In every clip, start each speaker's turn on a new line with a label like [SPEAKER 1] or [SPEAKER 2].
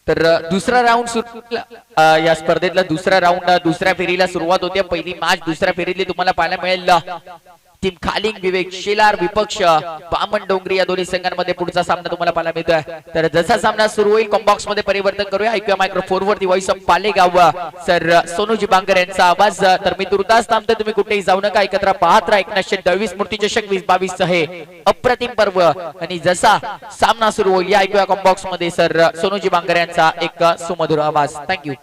[SPEAKER 1] तर दुसरा राऊंड या स्पर्धेतला दुसरा राऊंड दुसऱ्या फेरीला सुरुवात होते। पहिली मॅच दुसऱ्या फेरीतली तुम्हाला पाहायला मिळेल टीम खालिंग विवेक शेलार विपक्ष बामण डोंगरी या दोन्ही संघांमध्ये पुढचा सामना तुम्हाला पाहायला मिळतोय। तर जसा सामना सुरू होईल कॉम्बॉक्स मध्ये परिवर्तन करूया। ऐकूया मायक्रोफोन वरती व्हॉइस ऑफ पालेगाव सर सोनूजी बांगर यांचा आवाज। तर मी तुर्तास थांबतो, तुम्ही कुठेही जाऊ नका, एकत्र पाहत राहा 1922 मूर्ती चषक 2022 हे अप्रतिम पर्व। आणि जसा सामना सुरू होईल या ऐकूया कॉम्बॉक्स मध्ये सर सोनूजी बांगर यांचा एक सुमधुर आवाज। Thank you.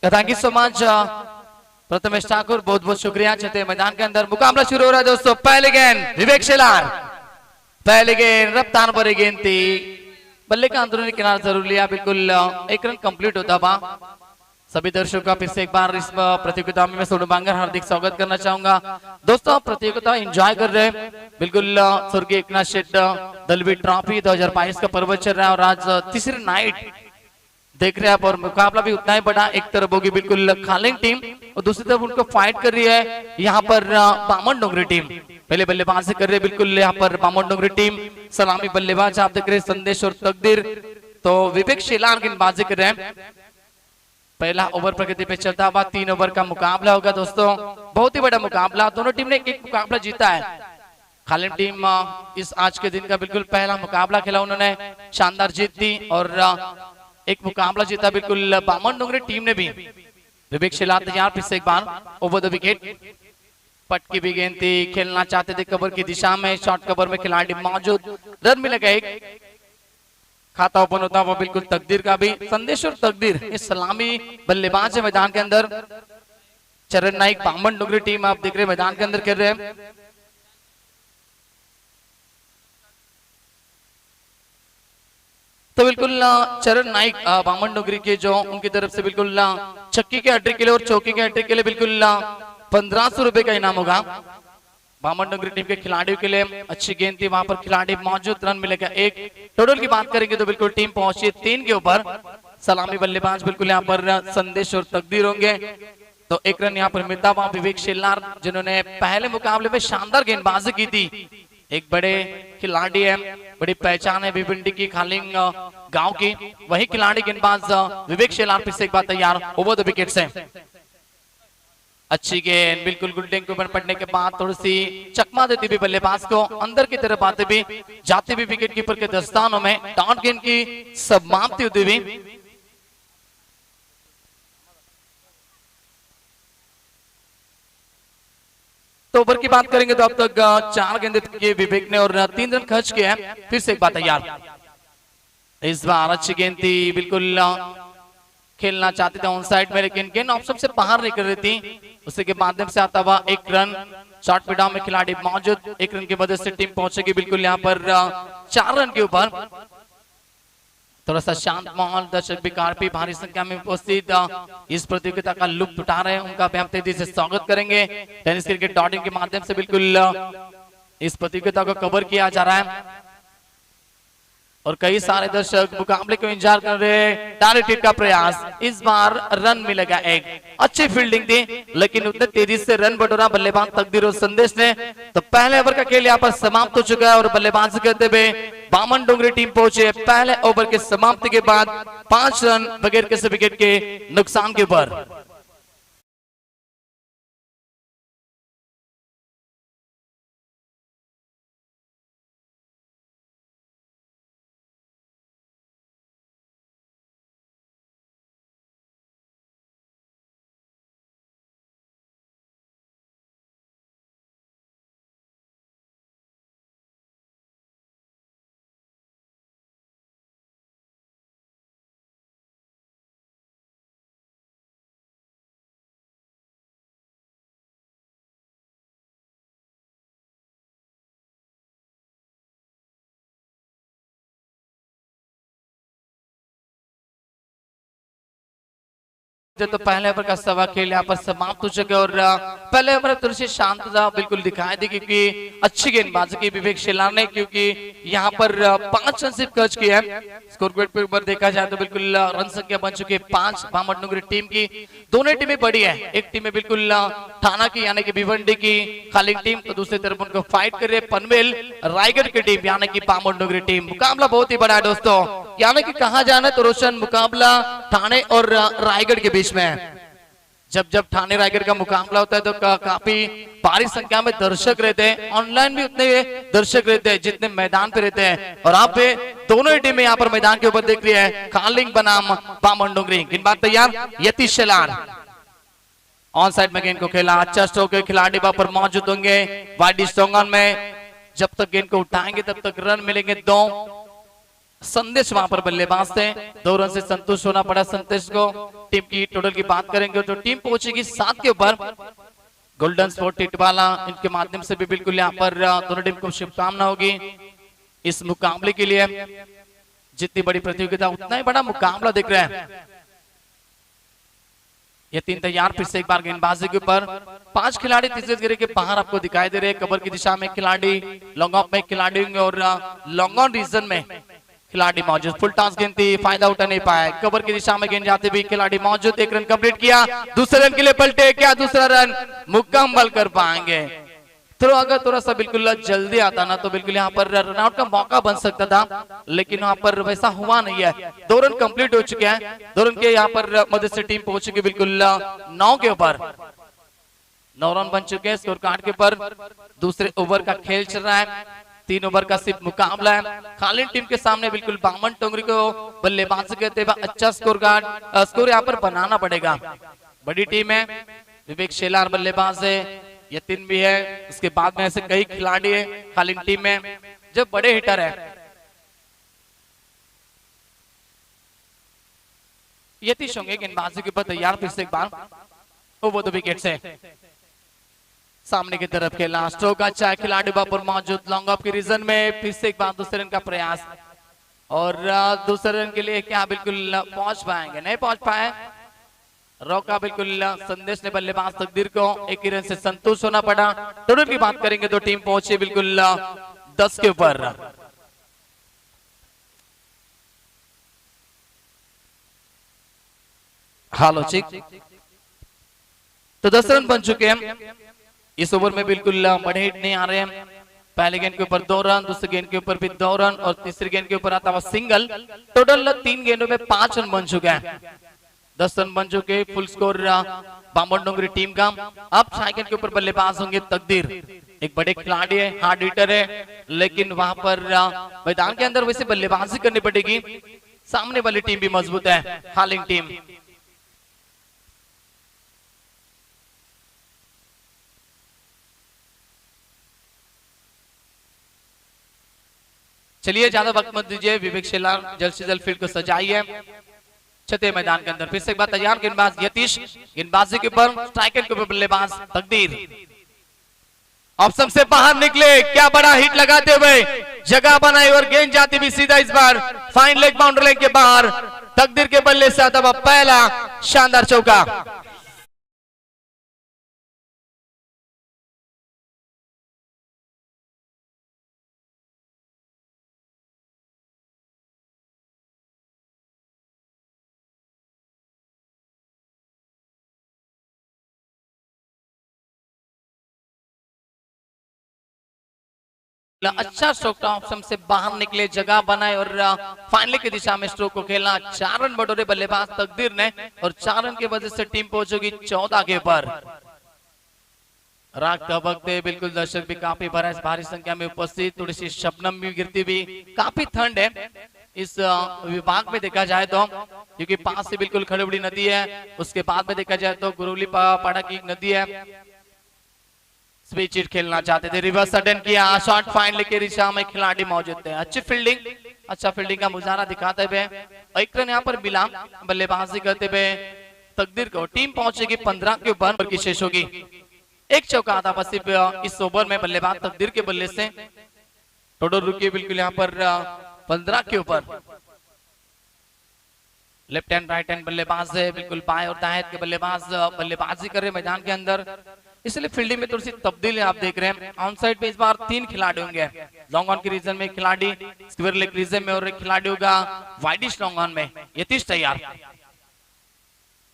[SPEAKER 2] Thank you so much Prathamesh Thakur, बहुत बहुत शुक्रिया। चलते मैदान के अंदर मुकाबला शुरू हो रहा है दोस्तों। पहले गेंद विवेक शेलार, पहले गेंद रफ्तार भरी गेंद थी, बल्ले का अंदरूनी किनारा जरूर लिया, बिल्कुल एक रन कंप्लीट होता बा। सभी दर्शकों का फिर से एक बार इस प्रतियोगिता में मैं सोनू बांगर हार्दिक स्वागत करना चाहूंगा। दोस्तों प्रतियोगिता एंजॉय कर रहे हैं, बिल्कुल स्वर्गीय एकनाथ शेट दलवी ट्रॉफी 2022 का पर्व चल रहा है और आज तीसरी नाइट देख रहे हैं आप, और मुकाबला भी उतना ही बड़ा। एक तरफ होगी बिल्कुल खालिंग टीम और दूसरी तरफ उनको फाइट कर रही है यहाँ पर बामण डोंगरी टीम। पहले बल्लेबाजी कर रही है बिल्कुल यहाँ पर बामण डोंगरी टीम। सलामी बल्लेबाज आप देख रहे हैं संदेश और तकदीर, तो विवेक शेलार गेंदबाजी कर रहे हैं। पहला ओवर प्रगति पे चलता हुआ 3 ओवर का मुकाबला होगा दोस्तों। बहुत ही बड़ा मुकाबला, दोनों टीम ने एक मुकाबला जीता है। खालिंग टीम इस आज के दिन का बिल्कुल पहला मुकाबला खेला, उन्होंने शानदार जीत दी और एक मुकाबला जीता बिल्कुल बामण डोंगरी टीम ने भी। विवेक शेलार तैयार फिर से एक बार ओवर द विकेट, पटकी भी गेंद थी, खेलना चाहते थे कवर की दिशा में, शॉर्ट कवर में खिलाड़ी मौजूद, रन मिलेगा एक। खाता ओपन होता हुआ बिल्कुल तकदीर का भी, संदेश और तकदीर इस सलामी बल्लेबाज है मैदान के अंदर। चरण नाइक बामण डोंगरी टीम आप देख रहे हैं मैदान के अंदर खेल रहे हैं। तो बिल्कुल चरण नाइक बामण डोंगरी के जो उनकी तरफ से बिल्कुल छक्की के हैट्रिक के लिए और चौकी के हैट्रिक के लिए बिल्कुल 1500 रुपए का इनाम होगा। बामण डोंगरी टीम के खिलाड़ियों के लिए अच्छी गेंद थी, वहां पर खिलाड़ी मौजूद, रन मिलेगा एक। टोटल की बात करेंगे तो बिल्कुल टीम पहुंची 3 के ऊपर। सलामी बल्लेबाज बिल्कुल यहाँ पर संदेश और तकदीर होंगे, तो एक रन यहाँ पर मिलता हुआ विवेक शेलार जिन्होंने पहले मुकाबले में शानदार गेंदबाजी की थी। एक बड़े खिलाड़ी है, बड़ी पहचान है भिवंडी की खालिंग गांव की, वही खिलाड़ी गेंदबाज विवेक शेलार फिर से एक बार तैयार ओवर द विकेट से। अच्छी गेंद बिल्कुल गुड्डे के ऊपर पड़ने के बाद थोड़ी सी चकमा देती भी बल्लेबाज को, अंदर की तरफ आते भी जाते भी विकेट कीपर के दस्तानों में, डॉट गेंद की समाप्ति होती हुई। तो ओवर की बात करेंगे तो अब तक 4 गेंदे किए विवेक ने और 3 रन खर्च किए हैं। फिर से एक बार तैयार, इस बार अच्छी गेंद थी, बिल्कुल खेलना चाहते थे ऑन साइड में, लेकिन गेंद ऑप्शन से बाहर निकल रही थी, उसी के माध्यम से आता हुआ एक रन। शॉर्ट पिटाव में खिलाड़ी मौजूद, एक रन की मदद से टीम पहुंचेगी बिल्कुल यहाँ पर 4 रन के ऊपर। थोड़ा सा शांत माहौल, दर्शक भी काफी भारी संख्या में उपस्थित इस प्रतियोगिता का लुत्फ उठा रहे हैं, उनका भी हम तेजी से स्वागत करेंगे। टेनिस क्रिकेट डॉटिंग के माध्यम से बिल्कुल इस प्रतियोगिता को कवर किया जा रहा है और कई सारे दर्शक मुकाबले को इंतजार कर रहे हैं। डायरेक्ट हिट का प्रयास, इस बार रन मिलेगा एक। अच्छी फील्डिंग थी लेकिन उतने तेजी से रन बटोरा बल्लेबाज तकदीर और संदेश ने। तो पहले ओवर का खेल यहाँ पर समाप्त हो चुका है और बल्लेबाजी करते हुए बामण डोंगरी टीम पहुंचे पहले ओवर के समाप्ति के बाद 5 रन बगैर किसी विकेट के नुकसान के ऊपर। तो पहले ओवर का सवा खेल यहाँ पर समाप्त हो चुके और पहले ओवर थोड़ी सी शांतता बिल्कुल दिखाई दी क्योंकि अच्छी गेंदबाजी की विवेक शेलार ने, क्योंकि यहाँ पर 5 रन सिर्फ खर्च किए हैं। स्कोर बोर्ड पर ऊपर देखा जाए तो बिल्कुल रन संख्या बन चुकी है 5 बामन डोंगरी टीम की। दोनों टीमें बड़ी है, एक टीम है बिल्कुल थाना की यानी कि भिवंडी की खालिंग टीम, तो दूसरी तरफ उनको फाइट कर रही है पनवेल रायगढ़ की टीम यानी कि बामन डोंगरी टीम। मुकाबला बहुत ही बड़ा है दोस्तों, यानी कि कहा जाना तो रोशन मुकाबला थाने और रायगढ़ के बीच में। जब जब ठाणे रायगढ़ का मुकाबला होता है तो काफी भारी संख्या में दर्शक रहते हैं, ऑनलाइन भी उतने दर्शक रहते हैं जितने मैदान पे रहते हैं। और आप पे दोनों ही टीमें यहाँ पर मैदान के ऊपर दिख रही है, खालिंग बनाम बामन डोंगरी। गेंदबाज तैयार, यतीश शेलार ऑन साइड में गेंद को खेला, अच्छा स्ट्रोक के खिलाड़ी वहां पर मौजूद होंगे वाइड स्टोंगन में। जब तक गेंद को उठाएंगे तब तक रन मिलेंगे 2। संदेश वहां पर बल्लेबाज थे, 2 रन से संतुष्ट होना पड़ा संदेश को। टीम की टोटल की बात करेंगे तो टीम पहुंचेगी 7 के ऊपर। गोल्डन स्पोर्ट टिटवाला इनके माध्यम से भी बिल्कुल यहाँ पर दोनों टीम को शुभकामना होगी इस मुकाबले के लिए। जितनी बड़ी प्रतियोगिता उतना ही बड़ा मुकाबला दिख रहा है। ये 3 तैयार, फिर से एक बार गेंदबाजी के ऊपर 5 खिलाड़ी तीसरे घेरे के बाहर आपको दिखाई दे रहे हैं। कवर की दिशा में खिलाड़ी, लॉन्ग ऑफ में खिलाड़ी और लॉन्ग ऑन रीजन में खिलाड़ी मौजूद। फुल टॉस गेंद थी, फायदा उठा नहीं पाया। कवर की दिशा में गेंद जाते भी खिलाड़ी मौजूद। 1 रन कंप्लीट किया, दूसरे रन के लिए पलटे, क्या दूसरा रन मुकम्मल कर पाएंगे? तो अगर थोड़ा सा बिल्कुल जल्दी आता ना तो बिल्कुल यहाँ पर रन आउट का मौका बन सकता था, लेकिन वहां पर वैसा हुआ नहीं है। 2 रन कंप्लीट हो चुके हैं, 2 रन के यहाँ पर मदद से टीम पहुंच चुकी बिल्कुल 9 के ऊपर। 9 रन बन चुके हैं स्कोर कार्ड के ऊपर। दूसरे ओवर का खेल चल रहा है, 3 ओवर का सिर्फ मुकाबला है। खालिंग टीम के सामने बिल्कुल बामन डोंगरी को बल्लेबाजी करते हुए अच्छा स्कोर यहाँ पर बनाना पड़ेगा। बड़ी टीम है, विवेक शेलार बल्लेबाज है, यतिन भी है, उसके बाद में ऐसे कई खिलाड़ी है खालिंग टीम में जो बड़े हिटर है। यतीश होंगे गेंदबाजी के ऊपर तैयार, फिर से एक बार ओवर द विकेट से सामने की तरफ खेला। स्ट्रोक अच्छा है, खिलाड़ी पर मौजूद लॉन्ग ऑफ के रीजन में। फिर से एक बार दूसरे रन का प्रयास और दूसरे रन के लिए क्या बिल्कुल पहुंच पाएंगे? नहीं पहुंच पाए। रोका बिल्कुल संदेश ने बल्लेबाज तकदीर को 1 ही रन से संतुष्ट होना पड़ा। टोटल की बात करेंगे तो टीम पहुंची बिल्कुल 10 के ऊपर। हालो चिक, तो 10 रन बन चुके हैं इस ओवर में। बिल्कुल बड़े हिट नहीं आ रहे हैं। पहले गेंद के ऊपर 2 रन, दूसरे गेंद के ऊपर भी 2 रन और तीसरी गेंद के ऊपर आता हुआ सिंगल। टोटल 3 गेंदों में 5 रन बन चुके हैं। 10 रन बन चुके, फुल स्कोर बामन डोंगरी टीम का। अब 6 गेंद के ऊपर बल्लेबाज होंगे तकदीर, एक बड़े खिलाड़ी है, हार्ड हिटर है, लेकिन वहां पर मैदान के अंदर वैसे बल्लेबाजी करनी पड़ेगी। सामने वाली टीम भी मजबूत है, खालिंग टीम। चलिए ज्यादा वक्त मत दीजिए, विवेक शेलार जल्द से जल्द फील्ड को सजाइए। छठे मैदान के अंदर फिर से एक बार तैयार, गेंदबाज यतीश, गेंदबाजी के ऊपर स्ट्राइकर के ऊपर बल्लेबाज तकदीर। ऑप्शन से बाहर निकले, क्या बड़ा हिट लगाते हुए जगह बनाई और गेंद जाती भी सीधा इस बार फाइन लेग बाउंड्री लाइन के बाहर। तकदीर के बल्ले से आता हुआ पहला शानदार चौका। अच्छा स्ट्रोक ऑप्शन से बाहर निकले, जगह बनाए और फाइनली की दिशा में स्ट्रोक को खेलना। 4 रन बटोरे बल्लेबाज तकदीर ने और 4 रन की वजह से टीम पहुंचेगी 14 के ऊपर। रात का वक्त है, बिल्कुल दर्शक भी काफी भारी संख्या में उपस्थित। थोड़ी सी शबनम भी गिरती हुई, काफी ठंड है इस विभाग में देखा जाए तो, क्योंकि पास से बिल्कुल खड़बड़ी नदी है। उसके बाद में देखा जाए तो गुरुली पाड़ा की नदी है। स्विच हिट खेलना चाहते थे, रिवर्स सडन किया, शॉर्ट फाइन लेके दिशा में खिलाड़ी मौजूद थे। अच्छी फील्डिंग, अच्छा फील्डिंग का मुजाहरा दिखाते हुए एक रन यहाँ पर मिला बल्लेबाजी करते हुए तकदीर को। टीम पहुंचेगी 15 के ऊपर की शेष होगी। एक चौका था बस इस ओवर में बल्लेबाज तकदीर के बल्ले से। टोटल रुकी बिल्कुल यहाँ पर 15 के ऊपर। लेफ्ट हैंड राइट हैंड बल्लेबाज है, बिल्कुल बाएं और दाएं के बल्लेबाज बल्लेबाजी कर रहे हैं मैदान के अंदर, इसलिए फील्डिंग में थोड़ी सी तब्दीली आप देख रहे हैं। ऑन साइड पे इस बार 3 खिलाड़ी होंगे, लॉन्ग ऑन के रीजन में खिलाड़ी, स्क्वायर लेग रीजन में और एक खिलाड़ी होगा वाइडिश लॉन्ग ऑन में। यतीश तैयार,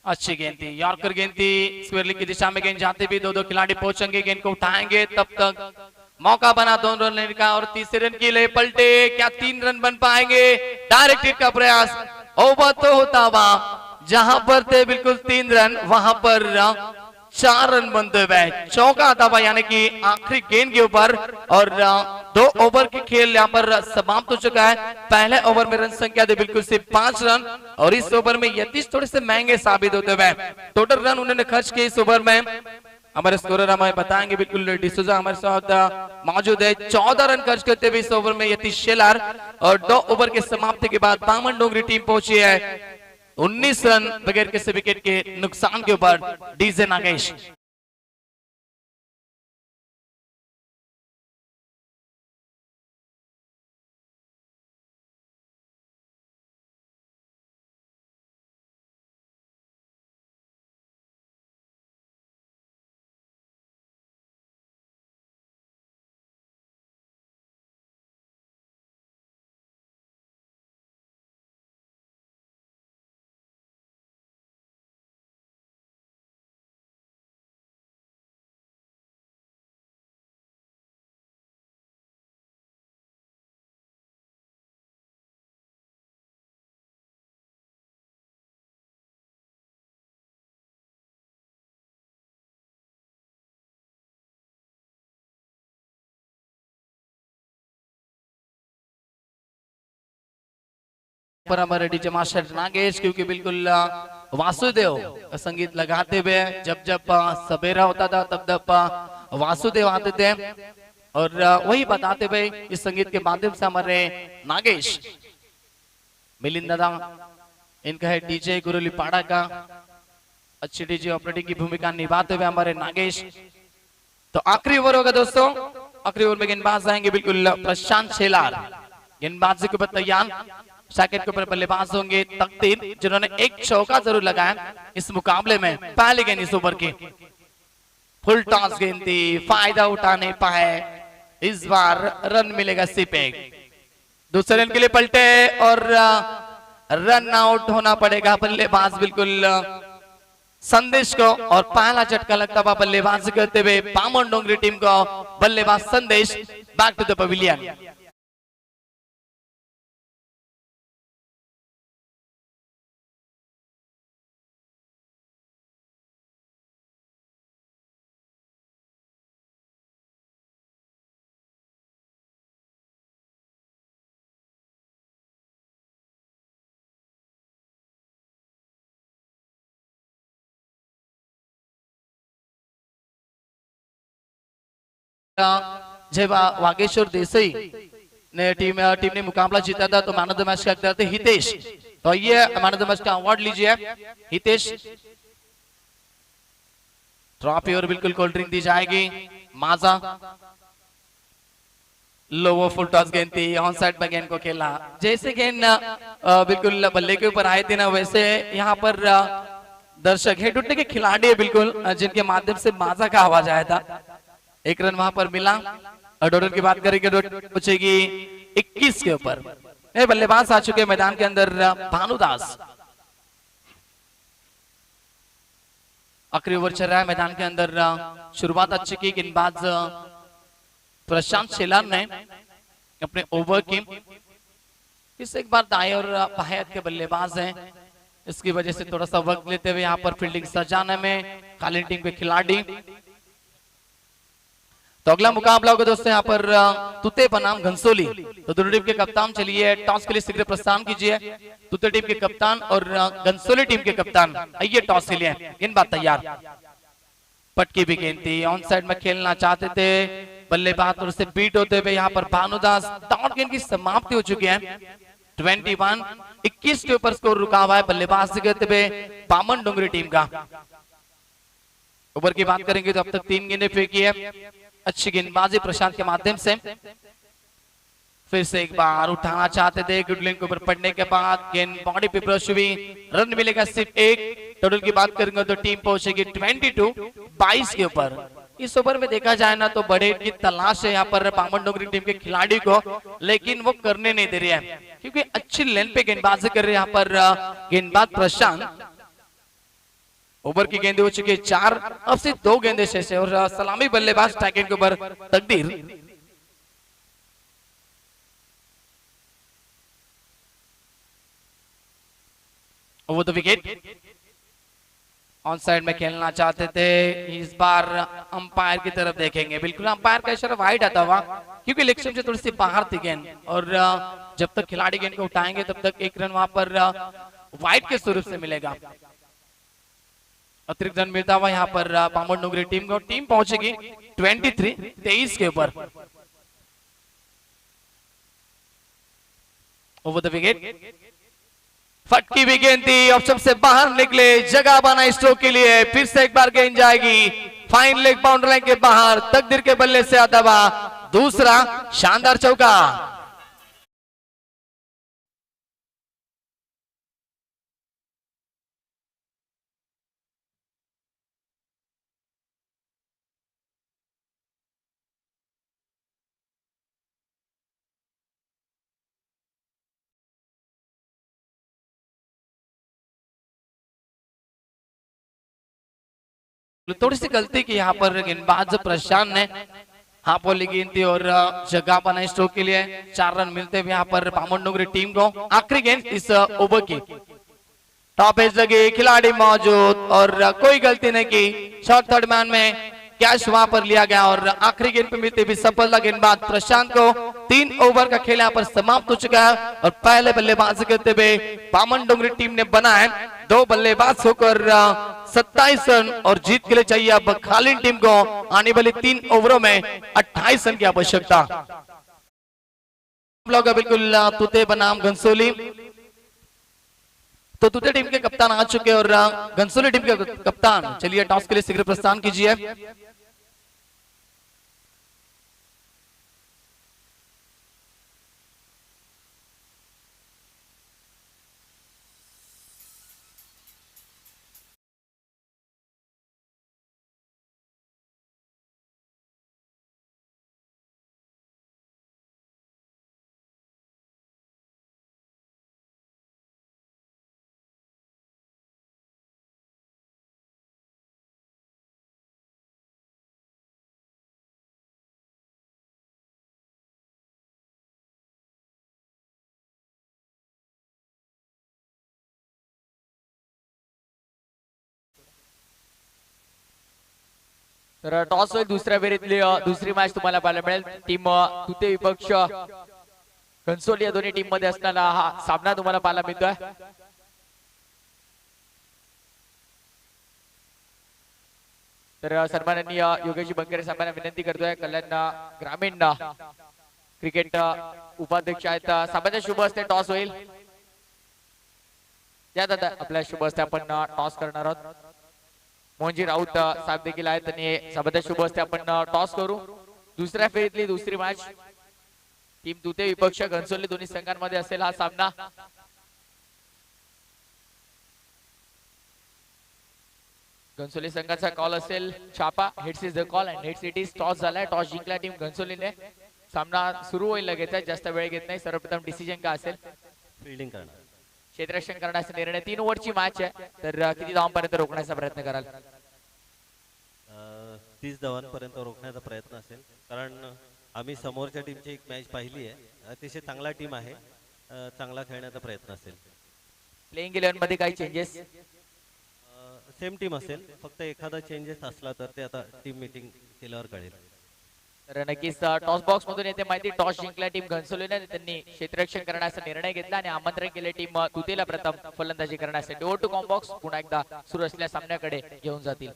[SPEAKER 2] अच्छी गेंद थी, यॉर्कर गेंद थी, स्क्वायर लेग की दिशा में गेंद जाते भी दो खिलाड़ी पहुंचेंगे, गेंद को उठाएंगे, तब तक मौका बना 2 रन लेने का और तीसरे रन के लिए पलटे, क्या 3 रन बन पाएंगे? डायरेक्ट हिट का प्रयास, ओवर तो होता हुआ, जहां पर थे बिल्कुल 3 रन वहां पर 4 रन बनते हुए चौका आता हुआ, यानी कि आखिरी गेंद के ऊपर, और 2 ओवर के खेल यहाँ पर समाप्त हो चुका है। पहले ओवर में रन संख्या थी बिल्कुल सिर्फ 5 रन और इस ओवर में यतीश थोड़े से महंगे साबित होते हुए, टोटल रन उन्होंने खर्च किए इस ओवर में। हमारे स्कोरर हमें बताएंगे, बिल्कुल डिसूजा हमारे साथ मौजूद है। 14 रन खर्च करते हुए इस ओवर में यतीश शेलार, और 2 ओवर के समाप्ति के बाद बामन डोंगरी टीम पहुंची है 19 रन बगैर किसी विकेट के नुकसान के ऊपर। डीजे नागेश पर हमारे डीजे मास्टर नागेश, क्योंकि बिल्कुल वासुदेव संगीत लगाते हुए, जब जब सवेरा होता था तब तब वासुदेव आते थे और वही बताते हुए इस संगीत के माध्यम से हमारे नागेश मिलिंद दादा, इनका है डीजे गुरुलीपाड़ा का, अच्छी डीजे ऑपरेटिंग की भूमिका निभाते हुए हमारे नागेश। तो आखिरी ओवर होगा दोस्तों, आखिरी ओवर में गेंदबाज आएंगे बिल्कुल प्रशांत शेलार, गेंदबाजी के ऊपर तैयार। सेकंड के ऊपर बल्लेबाज होंगे तकदीर, जिन्होंने एक चौका जरूर लगाया इस मुकाबले में। पहली गेंद इस ओवर की फुल टॉस गेंद थी, फायदा उठा नहीं पाए, इस बार रन मिलेगा सिर्फ एक। दूसरे रन के लिए पलटे और रन आउट होना पड़ेगा बल्लेबाज बिल्कुल संदेश को, और पहला झटका लगता हुआ बल्लेबाजी करते हुए बामन डोंगरी टीम को बल्लेबाज संदेश। Back to the pavilion. जेव्हा वागेश्वर देसाई ने टीम ने मुकाबला जीता था तो मैन ऑफ द मैच का हकदार थे हितेश। तो ये मैन ऑफ द मैच का अवार्ड लीजिए हितेश। ट्रॉफी और बिल्कुल कोल्ड ड्रिंक दी जाएगी। माजा लोवर फुल टॉस गेंद थी, ऑन साइड में गेंद को खेला, जैसे गेंद बिल्कुल बल्ले के ऊपर आए थे ना, वैसे यहाँ पर दर्शक हेड उठने के खिलाड़ी है बिल्कुल, जिनके माध्यम से माजा का आवाज आया था। एक रन वहां पर मिला। डोडर की बात करेंगे, पूछेगी 21 के ऊपर। बल्लेबाज आ चुके मैदान के अंदर भानुदास। आखिरी ओवर चल रहा है मैदान के अंदर। शुरुआत अच्छी की गेंदबाज प्रशांत शेलार ने अपने ओवर की। इस एक बार दाएं और बाएं के बल्लेबाज हैं, इसकी वजह से थोड़ा सा वक्त लेते हुए यहाँ पर फील्डिंग सजाने में काली टीम के खिलाड़ी। तो अगला मुकाबला होगा दोस्तों यहाँ पर तुते बनाम घनसोली। तो दोनों टीम के कप्तान चलिए टॉस के लिए शीघ्र प्रस्थान कीजिए। तुते टीम के कप्तान और घनसोली टीम के कप्तान आइए टॉस के लिए। गेंदबाज तैयार, पटकी भी गेंद थी, ऑन साइड में खेलना चाहते थे बल्लेबाज, और उससे बीट होते हुए यहाँ पर भानुदास। डॉट गेंद की समाप्ति हो चुकी है। 21 के ऊपर स्कोर रुका हुआ है बल्लेबाज से कहते हुए बामन डोंगरी टीम का। ओवर की बात करेंगे तो अब तक 3 गेंदें फेंकी है। अच्छी गेंदबाजी प्रशांत के माध्यम से। फिर से एक बार उठाना चाहते थे, गुडलिन के ऊपर पड़ने के बाद गेंद बॉडी पे ब्रश हुई, रन मिलेगा सिर्फ एक। टोटल की बात करेंगे तो टीम पहुंचेगी 22 के ऊपर। इस ओवर में देखा जाए ना तो बड़े की तलाश है यहाँ पर पामन डोंगरी टीम के खिलाड़ी को, लेकिन वो करने नहीं दे रही है क्योंकि अच्छी लेंथ पे गेंदबाजी कर रहे हैं यहाँ पर गेंदबाज प्रशांत। ओवर की गेंदे हो चुकी है 4, अब सिर्फ 2 गेंदे शेष है और सलामी बल्लेबाज टैगेट के ऊपर तकदीर। वो तो विकेट ऑन साइड में खेलना चाहते थे, इस बार अंपायर की तरफ देखेंगे। बिल्कुल अंपायर का इशारा वाइड आता हुआ क्योंकि लेग से थोड़ी सी बाहर थी गेंद और जब तक खिलाड़ी गेंद को उठाएंगे तब तक एक रन वहां पर वाइड के स्वरूप से मिलेगा। अतिरिक्त रन मिलता हुआ यहाँ पर पामन डोंगरी टीम को। टीम पहुंचेगी 23 के ऊपर। ओवर द विकेट, फटकी भी गेंद थी, ऑप्शन से बाहर निकले, जगह बना स्ट्रोक के लिए। फिर से एक बार गेंद जाएगी फाइन लेग बाउंड्री लाइन के बाहर। तकदीर के बल्ले से आता हुआ दूसरा शानदार चौका। थोड़ी सी गलती की यहाँ पर गेंदबाज प्रशांत ने, हाफ वाली गेंद थी और जगह बना स्ट्रोक के लिए। 4 रन मिलते हुए यहाँ पर पामन डोंगरी टीम को। आखिरी गेंद इस ओवर की, टॉप एज लगी, खिलाड़ी मौजूद और कोई गलती नहीं की। शॉर्ट थर्ड मैन में कैच वहां पर लिया गया और आखिरी गेंद पे मिलती हुई सफलता गेंदबाज प्रशांत को। 3 ओवर का खेल यहाँ पर समाप्त हो चुका है और पहले बल्लेबाजी करते हुए पामन डोंगरी टीम ने बनाए 2 बल्लेबाज होकर 27 रन और जीत के लिए चाहिए अब खालिन टीम को आने वाली 3 ओवरों में 28 रन की आवश्यकता। लोग बिल्कुल तुते बनाम घनसोली, तो तुते टीम के कप्तान आ चुके और घनसोली टीम के कप्तान, चलिए टॉस के लिए शीघ्र प्रस्थान कीजिए।
[SPEAKER 1] तर टॉस होईल दुसऱ्या फेरीतली दुसरी मॅच तुम्हाला पाहायला मिळेल। टीम तुते विपक्ष घनसोली या दोन्ही टीम मध्ये असणारा हा सामना तुम्हाला पाहायला मिळतोय। तर सन्माननीय योगेश बंकेरे साहेबांना विनंती करतोय, कल्याण ग्रामीण क्रिकेट उपाध्यक्ष आहेत साहेबांच्या शुभ हस्ते टॉस होईल। या दादा आपल्या शुभ हस्ते आपण टॉस करणार आहोत। मोहनजी राऊत साहेब देखील आहेत आणि साहेबांच्या शुभ हस्ते आपण टॉस करू। दुसऱ्या फेरीतली दुसरी मॅच टीम तुते विपक्ष घनसोली दोन्ही संघांमध्ये असेल हा सामना। घनसोली संघाचा कॉल असेल छापा, hits is the call and hits it is. Toss झालाय, टॉस जिंकला टीम घनसोलीने। सामना सुरू होईल लगेच, जास्त वेळ घेत नाही। सर्वप्रथम डिसिजन का असेल?
[SPEAKER 3] फील्डिंग करणार,
[SPEAKER 1] क्षेत्ररक्षण करण्याचा निर्णय। 3 ओव्हरची मॅच आहे, तर किती धावांपर्यंत रोखण्याचा प्रयत्न कराल?
[SPEAKER 3] 30 धावांपर्यंत रोखण्याचा प्रयत्न असेल, कारण आम्ही समोरच्या टीमची एक मॅच पाहिली आहे, अतिशय चांगला टीम आहे, चांगला खेळण्याचा प्रयत्न असेल।
[SPEAKER 1] प्लेइंग 11 मध्ये काही चेंजेस?
[SPEAKER 3] सेम टीम असेल, फक्त एखादा चेंजेस असला तर ते आता टीम मीटिंग केल्यावर कळेल।
[SPEAKER 1] तर नक्कीच टॉस बॉक्स मधून येते माहिती, टॉस जिंकला टीम घनसोलीने, त्यांनी क्षेत्ररक्षण करण्याचा निर्णय घेतला आणि आमंत्रण केले टीम तुतेला प्रथम फलंदाजी करण्यासाठी। ओव्हर टू कॉम बॉक्स पुन्हा एकदा सुरू असलेल्या सामन्याकडे घेऊन जातील।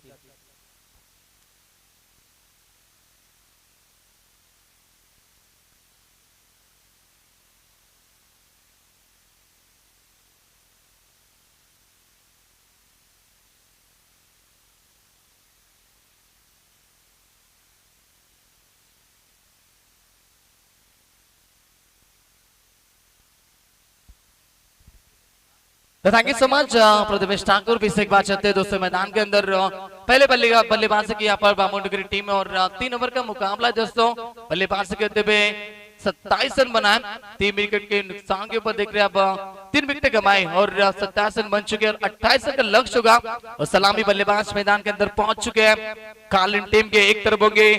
[SPEAKER 2] Thank you so much Prathamesh Thakur भी से एक बात चाहते हैं दोस्तों मैदान के अंदर पहले बल्लेबाज की यहाँ पर बामुंडगिरी टीम है और 3 ओवर का मुकाबला है दोस्तों। बल्लेबाज कहते हुए 27 रन बनाए 3 विकेट के नुकसान के ऊपर देख रहे हैं अब 3 विकेट कमाए और 27 रन बन चुके हैं और 28 रन का लक्ष्य होगा और सलामी बल्लेबाज मैदान के अंदर पहुंच चुके हैं। कालिन टीम के एक तरफ होंगे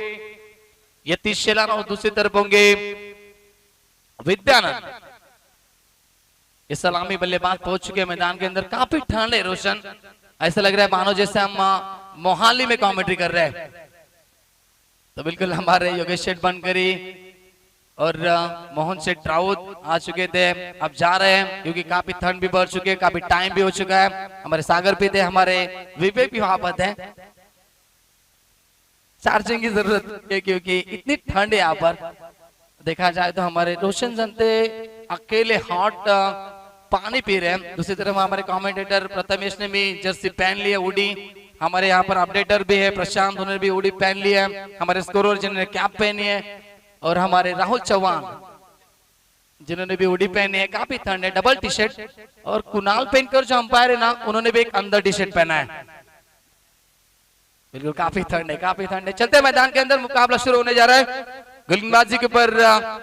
[SPEAKER 2] यतीश शेलार और दूसरी तरफ होंगे विद्यानंद। ये सलामी बल्लेबाज पहुंच चुके हैं मैदान के अंदर। काफी ठंड है रोशन, ऐसा लग रहा है मानो जैसे हम मोहाली में कमेंट्री कर रहे हैं। तो बिल्कुल हमारे योगेश शेठ बनकरी और मोहन शेठ राउत आ चुके थे, अब जा रहे हैं क्योंकि काफी ठंड भी बढ़ चुकी है, काफी टाइम भी हो चुका है। हमारे सागर भी थे, हमारे विवेक भी वहां पर थे। चार्जिंग की जरूरत है क्योंकि इतनी ठंड है यहाँ पर। देखा जाए तो हमारे रोशन जनते अकेले हॉट पानी पी रहे हैं। दूसरी तरफ हमारे कमेंटेटर प्रथमेश ने भी जर्सी पहन लिया उड़ी। हमारे यहाँ पर अपडेटर भी है प्रशांत, उन्होंने भी उड़ी पहन लिया है। हमारे स्कोरर जिन्होंने कैप पहनी है और हमारे राहुल चौहान जिन्होंने भी उड़ी पहनी है। काफी ठंड है, डबल टी शर्ट। और कुणाल पेनकर जो अंपायर है ना, उन्होंने भी एक अंदर टी शर्ट पहना है। बिल्कुल काफी ठंड है, काफी ठंड है। चलते मैदान के अंदर मुकाबला शुरू होने जा रहा है। गेंदबाजी के ऊपर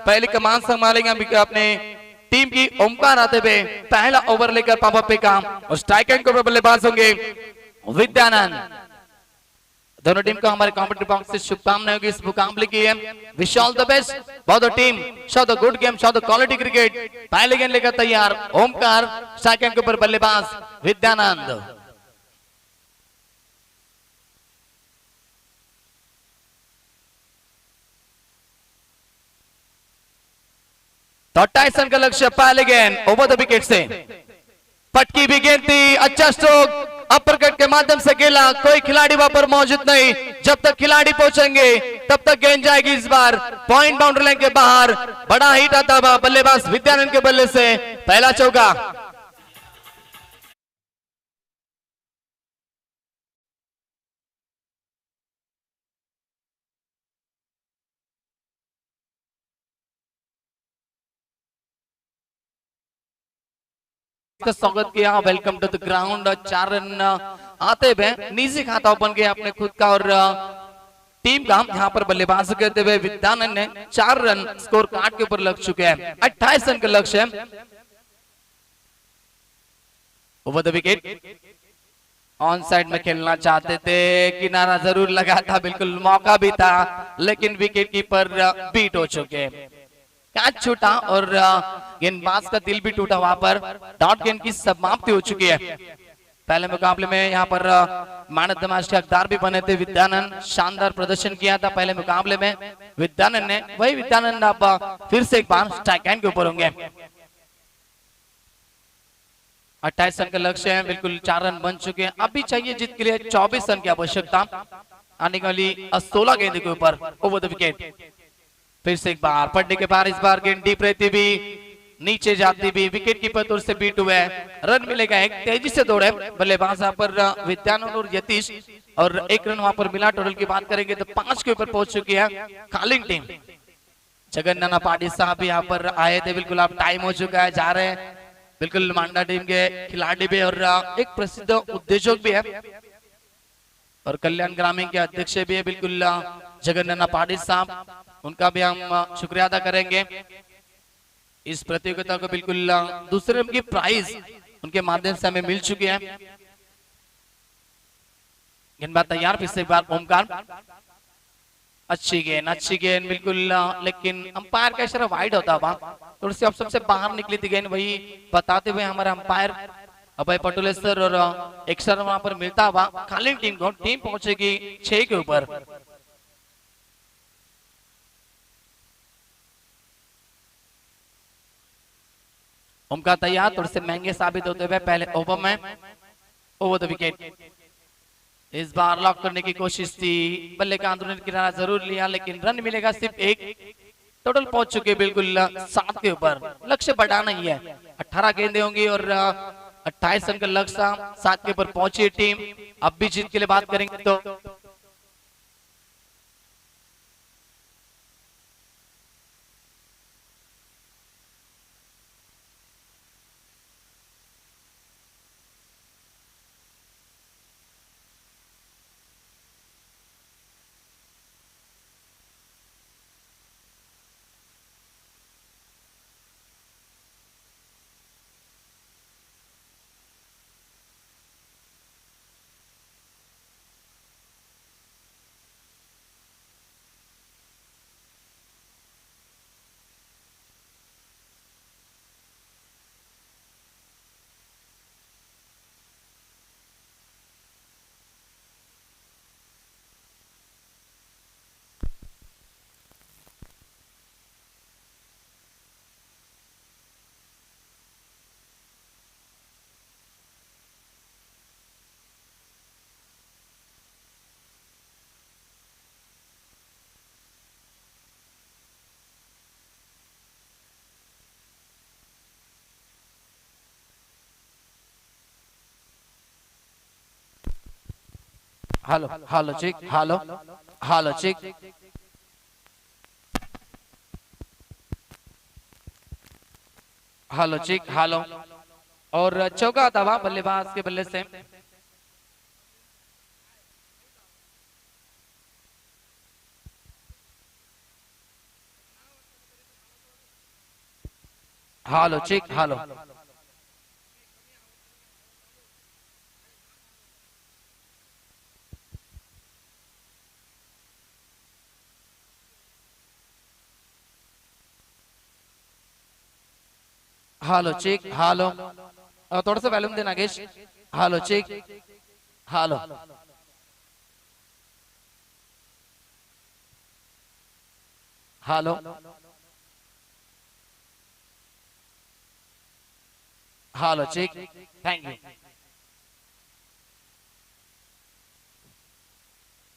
[SPEAKER 2] पहली कमान संभालेंगे अपने टीम की ओमकार आते हुए। पहला ओवर लेकर पापा पे काम और स्ट्राइक एंड के ऊपर बल्लेबाज होंगे विद्यानंद। दोनों टीम को हमारे कमेंट्री बॉक्स से शुभकामनाएं होगी इस मुकाबले की है। विश ऑल द बेस्ट बहुत team, show the good game, show the quality cricket. पहले गेंद लेकर तैयार ओमकार, स्ट्राइक एंड के ऊपर बल्लेबाज विद्यानंद। तो 28 रन का लक्ष्य। पहले गेंद ओवर द विकेट से पटकी भी गेंद थी, अच्छा स्ट्रोक अपर कट के माध्यम से खेला। कोई खिलाड़ी वहां पर मौजूद नहीं, जब तक खिलाड़ी पहुंचेंगे तब तक गेंद जाएगी इस बार पॉइंट बाउंड्री लाइन के बाहर। बड़ा हिट आता हुआ बल्लेबाज विद्यानंद के बल्ले से पहला चौका। का स्वागत किया, welcome to the ground. 4 run आते हुए निजी खाता ओपन किया अपने खुद का और टीम का। यहाँ पर बल्लेबाज करते हुए विद्यानंद ने 4 रन स्कोर कार्ड के ऊपर लग चुके हैं। 28 रन का लक्ष्य है। Over the wicket on side में खेलना चाहते थे, किनारा जरूर लगा था, बिल्कुल मौका भी था, लेकिन विकेट कीपर बीट हो चुके। कैच छूटा और गेंदबाज का दिल भी टूटा। वहां पर डॉट गेंद की समाप्ति हो चुकी है। पहले मुकाबले में यहाँ पर मैन ऑफ द मैच के हकदार भी बने थे विद्यानंद। शानदार प्रदर्शन किया था पहले मुकाबले में विद्यानंद ने। वही विद्यानंद अब फिर से एक बार स्ट्राइक एंड के ऊपर होंगे। 28 रन का लक्ष्य है, बिल्कुल 4 रन बन चुके हैं। अभी चाहिए जीत के लिए 24 रन की आवश्यकता आने वाली 16 गेंद के ऊपर ओवर द विकेट। फिर से एक बार पढ़ने के बाद इस बार गेंद डीप रहती भी, नीचे जाती भी, विकेट कीपर तौर से बीट हुआ है। रन मिलेगा एक, तेजी से दौड़े बल्लेबाज यहाँ पर विद्यानंद और यतीश और 1 रन वहां पर मिला। टोटल की बात करेंगे तो 5 के ऊपर पहुंच चुकी है कालिंग टीम। जगन्नाथ पाटिल साहब भी यहाँ पर आए थे। बिल्कुल अब टाइम हो चुका है, जा रहे हैं। बिल्कुल मांडा टीम के खिलाड़ी भी और एक प्रसिद्ध उद्योजक भी है और कल्याण ग्रामीण के अध्यक्ष भी है बिल्कुल जगन्नाथ पाटिल साहब। उनका भी हम शुक्रिया अदा करेंगे। इस प्रतियोगिता को बिल्कुल दूसरे नंबर की प्राइज उनके माध्यम से हमें मिल चुकी है। गेंदबाज तैयार, फिर से एक बार ओमकार। अच्छी गेंद बिल्कुल, लेकिन अंपायर का इशारा वाइड होता हुआ थोड़ी सी ऑप्शन से बाहर निकली थी गेंद। वही बताते हुए हमारे अंपायर अभय पटोले सर और एक सर वहां पर मिलता हुआ कालिंग टीम को। टीम पहुंचेगी 6 के ऊपर। ओमकार तैयार, थोड़े से महंगे साबित होते हुए पहले ओवर में ओवर द विकेट। इस बार लॉक करने की कोशिश थी, बल्ले का आंदोलन किनारा जरूर लिया, लेकिन रन मिलेगा सिर्फ 1। टोटल पहुंच चुके बिल्कुल 7 के ऊपर। लक्ष्य बढ़ाना ही है, 18 गेंदें होंगी और 28 रन का लक्ष्य। 7 के ऊपर पहुंची टीम। अब भी जीत के लिए बात करेंगे तो hello hello check, hello hello check, hello check, hello. और चौका दावा बल्लेबाज के बल्ले से। Hello check, hello hello check, hello. थोड़ा सा वॉल्यूम देना Nagesh. Hello check, hello hello hello check, thank you.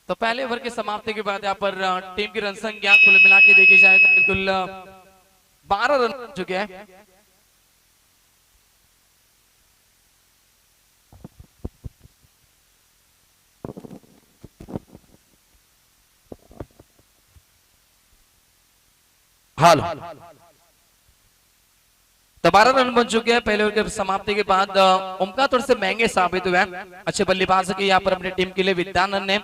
[SPEAKER 2] तो पहले ओवर की समाप्ति के बाद यहाँ पर टीम की रन संख्या कुल मिला के देखी जाए तो बिल्कुल 12 रन हो चुके हैं। हाल तो 12 रन बन चुके हैं पहले ओवर की समाप्ति के बाद। ओमकार थोड़े से महंगे साबित हुए हैं। अच्छे बल्लेबाज के यहाँ पर अपनी टीम के लिए विद्यानंद ने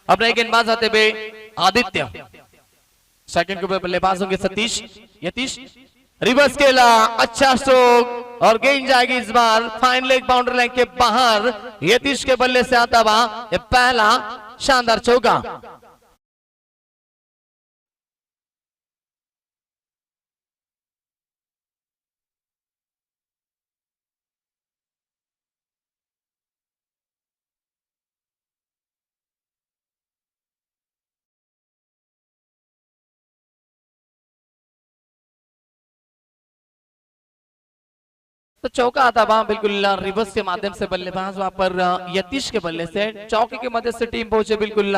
[SPEAKER 2] अपने गेंदबाज आते हुए आदित्य, सेकंड के ऊपर बल्लेबाज होंगे सतीश, यतीश रिवर्स खेला, अच्छा स्ट्रोक और गेंद जाएगी इस बार फाइन लेग बाउंड्री लाइन के बाहर। यतीश के बल्ले से आता हुआ ये पहला शानदार चौका। तो चौका आता वहां बिल्कुल रिवर्स के माध्यम से बल्लेबाज वहां पर यतीश के बल्ले से चौके के मदद से टीम पहुंचे बिल्कुल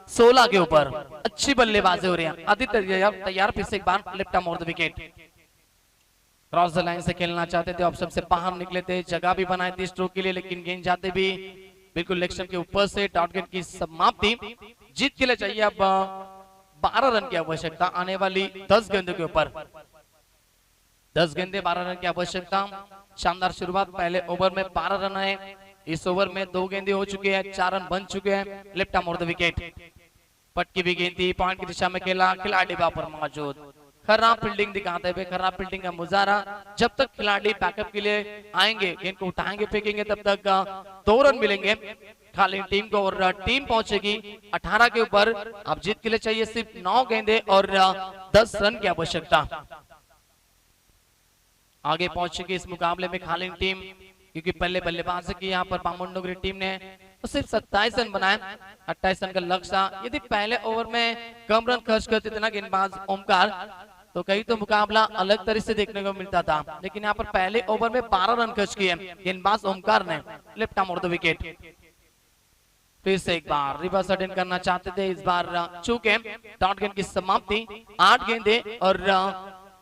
[SPEAKER 2] 16 के ऊपर। अच्छी बल्लेबाजी हो रही है। आदित्य तैयार फिर से एक बार left arm over the wicket. Cross the line से खेलना चाहते थे, ऑप्शन से बाहर निकले थे, जगह भी बनाई थी स्ट्रोक के लिए, लेकिन गेंद जाते भी बिल्कुल लेग के ऊपर से डॉट गेंद की समाप्ति। जीत के लिए चाहिए अब 12 रन की आवश्यकता आने वाली 10 गेंदों के ऊपर। 10 गेंदे 12 रन की आवश्यकता। शानदार शुरुआत पहले ओवर में 12 रन है। इस ओवर में 2 गेंदे हो चुके हैं, 4 रन बन चुके हैं। Left arm over the wicket, पटकी भी गेंद थी, पॉइंट की दिशा में खेला, खिलाड़ी वहां पर मौजूद। खराब फील्डिंग दिखाते हुए, खराब फील्डिंग का मुजाहरा। जब तक खिलाड़ी बैकअप के लिए आएंगे, गेंद को उठाएंगे, फेंकेंगे, तब तक 2 रन मिलेंगे खाली टीम को और टीम पहुंचेगी 18 के ऊपर। अब जीत के लिए चाहिए सिर्फ 9 गेंदे और 10 रन की आवश्यकता। आगे पहुंचेगी इस मुकाबले में खालिन टीम, क्योंकि पहले बल्लेबाज की यहाँ पर पामुंडोगरी टीम ने तो सिर्फ 27 रन बनाए। 28 रन का लक्ष्य था। यदि पहले ओवर में कम रन खर्च करते थे ना गेंदबाज ओमकार, तो कहीं तो मुकाबला अलग तरह से देखने को मिलता था। लेकिन यहाँ पर पहले ओवर में 12 रन खर्च किए गेंदबाज ओमकार ने। Left arm over the wicket, फिर से एक बार रिवर्स अटेंड करना चाहते थे, इस बार चूके डॉट गेंद की समाप्ति। 8 गेंदे और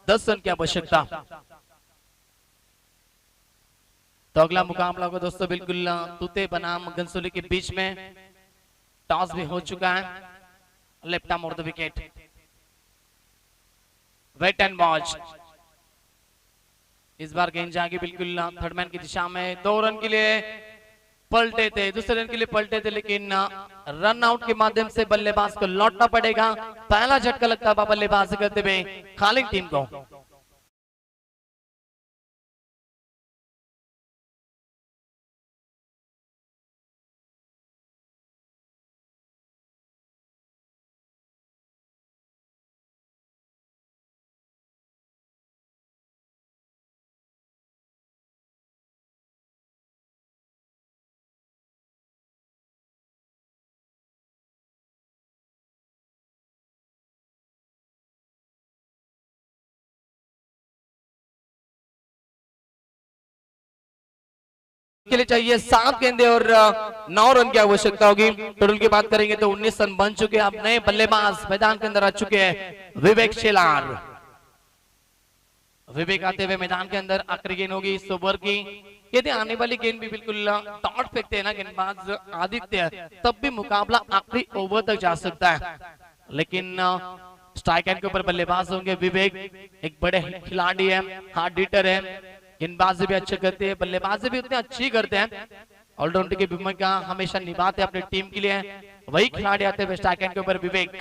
[SPEAKER 2] 10 रन की आवश्यकता। तो अगला मुकाबला होगा दोस्तों बिल्कुल तूते बनाम घनसोली के बीच में। टॉस भी हो चुका है। Left arm over the wicket, wait and watch. इस बार गेंद जाएगी बिल्कुल थर्ड मैन की दिशा में। 2 रन के लिए पलटे थे, दूसरे रन के लिए पलटे थे, लेकिन रन आउट के माध्यम से बल्लेबाज को लौटना पड़ेगा। पहला झटका लगता है बल्लेबाजी करते हुए खालिद टीम को। के लिए चाहिए 7 गेंदे और 9 रन की आवश्यकता होगी। टोटल की बात करेंगे तो 19 रन बन चुके हैं। अब नए बल्लेबाज मैदान के अंदर आ चुके हैं। विवेक शेलार, विवेक आते हुए मैदान के अंदर आखिरी गेंद होगी इस ओवर की। यदि आने वाली गेंद भी बिल्कुल डॉट फेंकते हैं ना गेंदबाज आदित्य, तब भी मुकाबला आखिरी ओवर तक जा सकता है। लेकिन स्ट्राइक एंड के ऊपर बल्लेबाज होंगे विवेक, एक बड़े खिलाड़ी है, हार्ड हिटर है, गेंदबाजी भी अच्छे करते हैं, बल्लेबाजी भी उतने अच्छी करते हैं, ऑलराउंडर की भूमिका हमेशा निभाते हैं अपनी टीम के लिए। वही खिलाड़ी आते हैं स्ट्राइक एंड के ऊपर विवेक।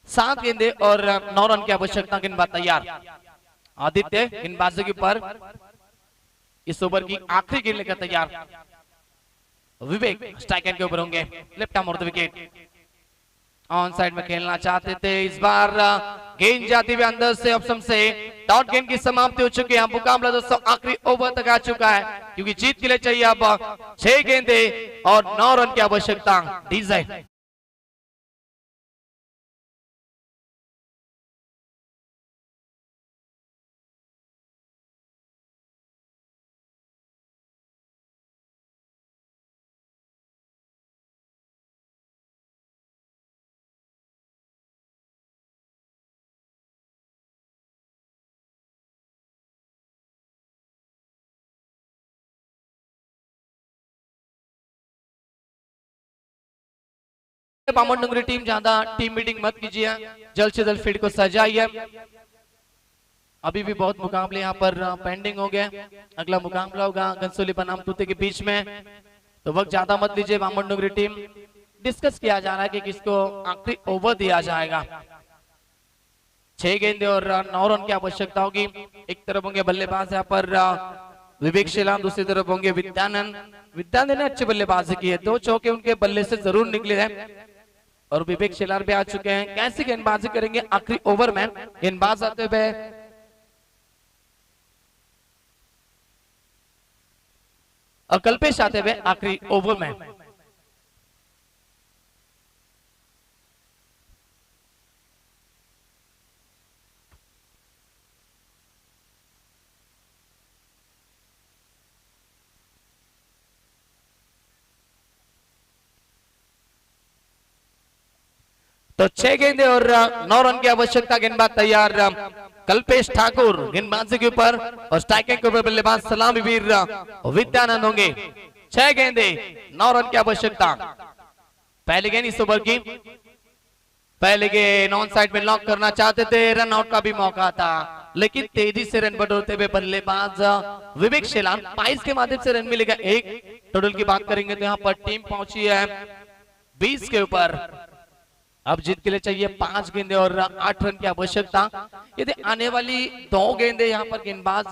[SPEAKER 2] सात गेंदे और 9 रन की आवश्यकता, गेंदबाज तैयार। आदित्य गेंदबाजी के ऊपर इस ओवर की आखिरी गेंद लेकर तैयार। विवेक स्ट्राइक एंड के ऊपर होंगे, left arm of the wicket. On side में खेलना चाहते थे, इस बार गेंद जाती हुई अंदर से ऑप्शन से डॉट गेंद की समाप्ति हो चुकी है। मुकाबला दोस्तों आखिरी ओवर तक आ चुका है, क्योंकि जीत के लिए चाहिए अब 6 गेंदे और 9 रन की आवश्यकता। डीजे बामन डोंगरी टीम ज्यादा टीम मीटिंग मत कीजिए, जल्द से जल्द फील्ड को सजाइए। अभी भी बहुत मुकाबले यहाँ पर पेंडिंग हो गए। अगला मुकाबला होगा घनसोली बनाम तूते के बीच में, तो वक्त ज्यादा मत लीजिए। बामन डोंगरी टीम डिस्कस किया जा रहा है कि किसको आखिरी ओवर दिया जाएगा। 6 गेंदे और 9 रन की आवश्यकता होगी। एक तरफ होंगे बल्लेबाज यहाँ पर विवेक शेलान, दूसरी तरफ होंगे विद्यानंद। विद्यानंद ने अच्छी बल्लेबाजी की है, 2 चौके उनके बल्ले से जरूर निकले हैं और विवेक शेलार भी आ चुके हैं। कैसी गेंदबाजी करेंगे आखिरी ओवर में? गेंदबाज आते हुए और कल्पेश आते हुए आखिरी ओवर में। तो 6 गेंदे और 9 रन की आवश्यकता, गेंदबाज तैयार कल्पेश ठाकुर गेंदबाजी के ऊपर और स्ट्राइकिंग के ऊपर बल्लेबाज सलामी वीर विद्यानंद होंगे। 6 गेंदे 9 रन की आवश्यकता। पहले गेंद इस ओवर की, पहले गेंद ऑन साइड में लॉक करना चाहते थे, रन आउट का भी मौका था, लेकिन तेजी से रन बढ़ोते हुए बल्लेबाज विवेक शेलान, 22 के माध्यम से रन मिलेगा। एक टोटल की बात करेंगे तो यहाँ पर टीम पहुंची है 20 के ऊपर। अब जीत के लिए चाहिए 5 गेंदे और 8 रन की आवश्यकता। यदि आने वाली 2 गेंदे यहाँ पर गेंदबाज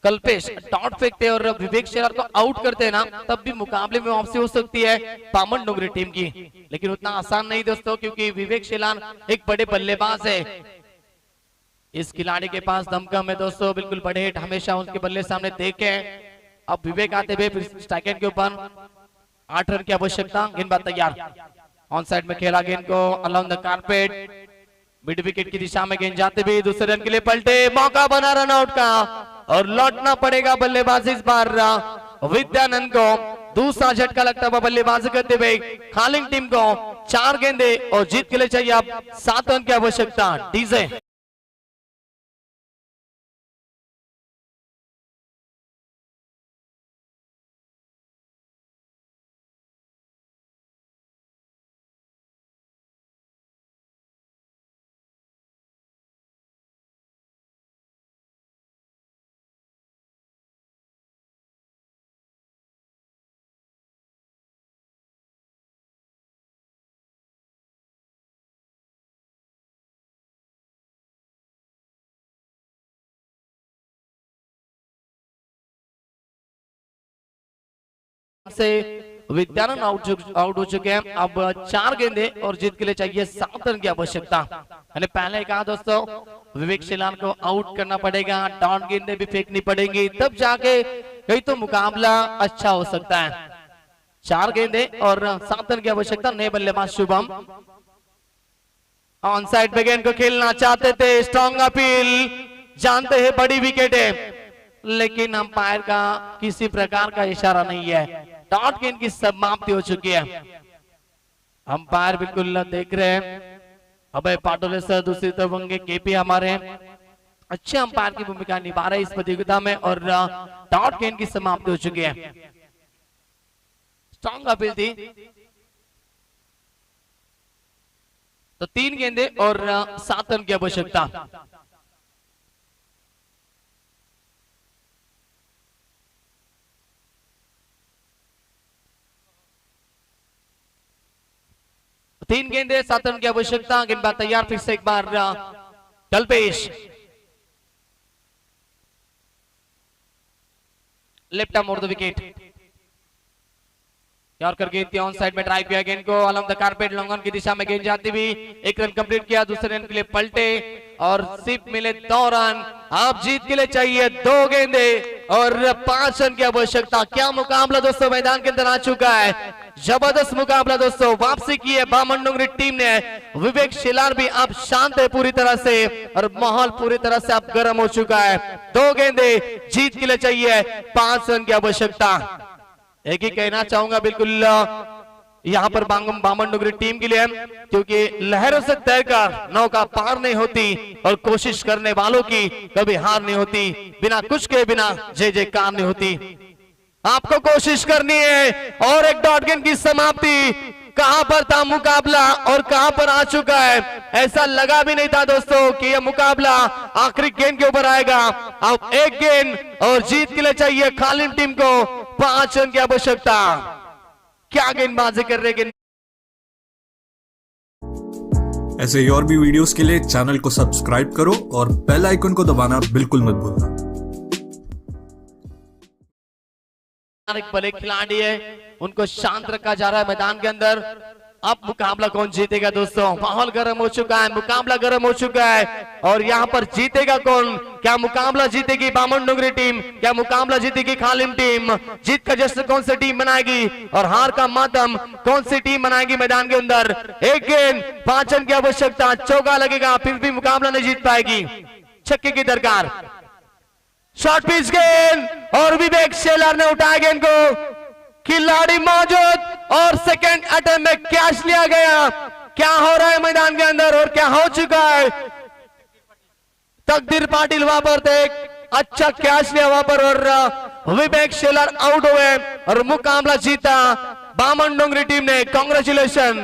[SPEAKER 2] कल्पेश डॉट फेंकते और विवेक शेलार को आउट करते हैं ना, तब भी मुकाबले में वापसी हो सकती है बामन डोंगरी टीम की। लेकिन उतना आसान नहीं दोस्तों, क्योंकि विवेक शेलार एक बड़े बल्लेबाज है। इस खिलाड़ी के पास दमखम है दोस्तों, बिल्कुल बड़े हिट हमेशा उसके बल्ले सामने देखे। अब विवेक आते हुए स्ट्राइक एंड के ऊपर 8 रन की आवश्यकता। गेंदबाज तैयार, ऑन साइड में खेला गेंद को अलाउंड द कारपेट, मिड विकेट की दिशा में गेंद जाते भी दूसरे रन के लिए पलटे, मौका बना रन आउट का और लौटना पड़ेगा बल्लेबाजी इस बार विद्यानंद को। दूसरा झटका लगता हुआ बल्लेबाजी करते हुए खालिंग टीम को 4 गेंदे और जीत के लिए चाहिए अब 7 रन की आवश्यकता। डीजे से विद्यानंद आउट हो चुके हैं। अब 4 गेंदे और जीत के लिए चाहिए 7 रन की आवश्यकता। मैंने पहले कहा दोस्तों, विवेक शेलान को आउट करना पड़ेगा, डाउन गेंदे भी फेंकनी पड़ेंगी, तब जाके कहीं तो मुकाबला अच्छा हो सकता है। 4 गेंदे और 7 रन की आवश्यकता। नए बल्लेबाज शुभम ऑन साइड में गेंद को खेलना चाहते थे, स्ट्रॉन्ग अपील, जानते हैं बड़ी विकेट है, लेकिन अंपायर का किसी प्रकार का इशारा नहीं है। डॉट गेंद की समाप्ति हो चुकी है। अंपायर बिल्कुल देख रहे हैं। अभय पाटोले सर दूसरी तरफ होंगे, केपी हमारे अच्छे अंपायर की भूमिका निभा रहे इस प्रतियोगिता में और डॉट गेंद की समाप्ति हो चुकी है। स्ट्रॉन्ग अपील थी तो 3 गेंदे और 7 रन की आवश्यकता। तीन गेंदे 7 रन की आवश्यकता। गेंदबाज तैयार, फिर से एक बार Kalpesh left arm over the wicket. Yorker गेंद की ऑन साइड में ड्राइव किया, गेंद को along the carpet long on की दिशा में गेंद जाती हुई 1 रन कंप्लीट किया। दूसरे रन के लिए पलटे और सिर्फ मिले 2 रन। आप जीत के लिए चाहिए 2 गेंदे और 5 रन की आवश्यकता। क्या मुकाबला दोस्तों मैदान के अंदर आ चुका है। जबरदस्त मुकाबला दोस्तों, वापसी की है बामन डोंगरी टीम ने। विवेक शिलार भी आप शांत है पूरी तरह से और माहौल पूरी तरह से आप गर्म हो चुका है। 2 गेंदे जीत के लिए चाहिए 5 रन की आवश्यकता। एक ही कहना चाहूंगा बिल्कुल यहाँ पर बामन डोंगरी टीम के लिए, क्योंकि लहरों से तैरकर नौका पार नहीं होती और कोशिश करने वालों की कभी हार नहीं होती। बिना कुछ के बिना जय जयकार नहीं होती। आपको कोशिश करनी है। और एक डॉट गेंद की समाप्ति। कहां पर था मुकाबला और कहां पर आ चुका है। ऐसा लगा भी नहीं था दोस्तों कि यह मुकाबला आखिरी गेंद के ऊपर आएगा। अब 1 गेंद और जीत के लिए चाहिए खालिम टीम को 5 रन की आवश्यकता। क्या गेंदबाजी कर रहे गेंद।
[SPEAKER 4] ऐसे ही और भी वीडियोस के लिए चैनल को सब्सक्राइब करो और बेल आइकन को दबाना बिल्कुल मत भूलना।
[SPEAKER 2] एक भले खिलाड़ी है, उनको शांत रखा जा रहा है मैदान के अंदर। अब मुकाबला कौन जीतेगा दोस्तों। माहौल गर्म हो चुका है, मुकाबला गर्म हो चुका है और यहाँ पर जीतेगा कौन। क्या मुकाबला जीतेगी बामन डोंगरी टीम, क्या मुकाबला जीतेगी खालिम टीम। जीत का जश्न कौन सी टीम मनाएगी और हार का मातम कौन सी टीम मनाएगी मैदान के अंदर। 1 गेंद 5 रन की आवश्यकता। चौका लगेगा फिर भी मुकाबला नहीं जीत पाएगी। छक्के की दरकार। शॉर्ट पिच गेंद और विवेक शेलार ने उठाया गेंद को। खिलाड़ी मौजूद और सेकंड अटेम्प्ट में कैच लिया गया। क्या हो रहा है मैदान के अंदर और क्या हो चुका है। तकदीर पाटिल वहां पर थे, अच्छा कैच लिया वहां पर और विवेक शेलार आउट हुए और मुकाबला जीता बामन डोंगरी टीम ने। कांग्रेचुलेशन।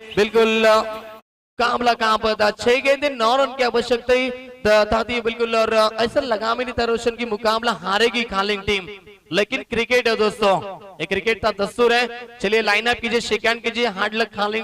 [SPEAKER 2] बिल्कुल मुकाबला कहां पर था। 6 गेंदे 9 रन की आवश्यकता थी बिल्कुल और ऐसा लगा भी नहीं था रोशन की मुकाबला हारेगी खालिम टीम। लेकिन क्रिकेट है दोस्तों, ये क्रिकेट था दस्तूर है। चलिए लाइनअप कीजिए, शेक हैंड कीजिए। Hard luck खालिम।